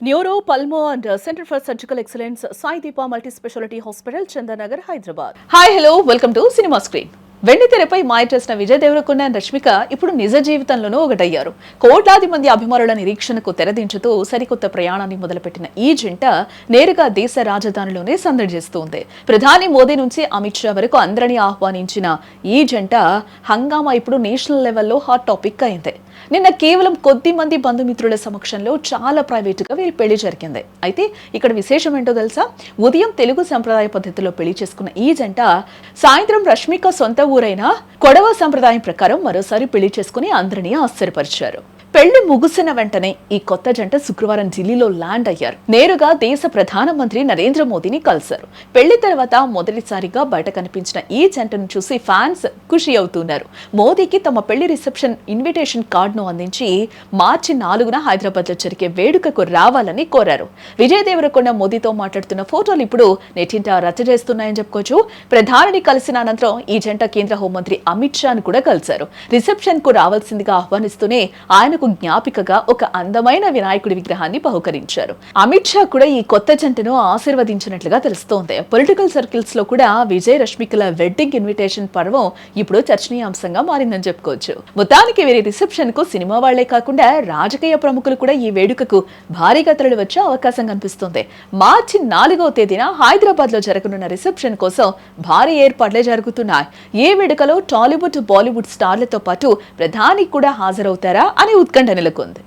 Neuro, Pulmo and Center for Surgical Excellence, Sai Deepa Multi-Speciality Hospital, Chandanagar, Hyderabad. Hi, hello, welcome to Cinema Screen. వెండి తెరపై మాయ చేసిన Vijay Devarakonda and Rashmika ఇప్పుడు నిజ జీవితంలోనూ ఒకటయ్యారు. కోట్లాది మంది అభిమానుల నిరీక్షణకు తెరదించుతూ సరికొత్త ప్రయాణాన్ని మొదలుపెట్టిన ఈ జంట నేరుగా దేశ రాజధానిలోనే సందడి చేస్తోంది. ప్రధాని మోదీ నుంచి అమిత్ షా వరకు అందరినీ ఆహ్వానించిన ఈ జంట హంగామా ఇప్పుడు నేషనల్ లెవెల్లో హాట్ టాపిక్ అయింది. నిన్న కేవలం కొద్ది మంది బంధుమిత్రుల సమక్షంలో చాలా ప్రైవేటుగా వీరి పెళ్లి జరిగింది. అయితే ఇక్కడ విశేషం ఏంటో తెలుసా? ఉదయం తెలుగు సంప్రదాయ పద్ధతిలో పెళ్లి చేసుకున్న ఈ జంట సాయంత్రం రష్మిక సొంత ఊరైన కొడవ సంప్రదాయం ప్రకారం మరోసారి పెళ్లి చేసుకుని అందరినీ ఆశ్చర్యపరిచారు. పెళ్లి ముగిసిన వెంటనే ఈ కొత్త జంట శుక్రవారం ఢిల్లీలో ల్యాండ్ అయ్యారు. నేరుగా దేశ ప్రధానమంత్రి నరేంద్ర మోదీని కలిశారు. పెళ్లి తర్వాత మొదటిసారిగా బయట కనిపించిన ఈ జంటను చూసి ఫ్యాన్స్ ఖుషి అవుతున్నారు. మోదీకి తమ పెళ్లి రిసెప్షన్ ఇన్విటేషన్ కార్డును అందించి మార్చి 4న హైదరాబాద్ లో జరిగే వేడుకకు రావాలని కోరారు. విజయ్ దేవరకొండ మోదీతో మాట్లాడుతున్న ఫోటోలు ఇప్పుడు నెట్టింట రచ్చ చేస్తున్నాయని చెప్పుకోవచ్చు. ప్రధానిని కలిసిన అనంతరం ఈ జంట కేంద్ర హోంమంత్రి అమిత్ షాను కూడా కలిశారు. రిసెప్షన్ కు రావాల్సిందిగా ఆహ్వానిస్తూనే ఆయన జ్ఞాపికగా ఒక అందమైన వినాయకుడి విగ్రహాన్ని బహుకరించారు. అమిత్ షా కూడా ఈ కొత్త జంటను ఆశీర్వదించినట్లుగా తెలుస్తోంది. పొలిటికల్ సర్కిల్స్ లో కూడా విజయ్ రష్మికల వెడ్డింగ్ ఇన్విటేషన్ పర్వం ఇప్పుడు చర్చనీయాంశంగా మారిందని చెప్పుకోవచ్చు. మొత్తానికి వీరి రిసెప్షన్ కు సినిమా వాళ్లే కాకుండా రాజకీయ ప్రముఖులు కూడా ఈ వేడుకకు భారీగా తరలి వచ్చే అవకాశం కనిపిస్తోంది. మార్చి 4వ తేదీన హైదరాబాద్ లో జరగనున్న రిసెప్షన్ కోసం భారీ ఏర్పాట్లే జరుగుతున్నాయి. ఈ వేడుకలో టాలీవుడ్, బాలీవుడ్ స్టార్లతో పాటు ప్రధాని కూడా హాజరవుతారా అని ఉత్కంఠ నెలకొంది.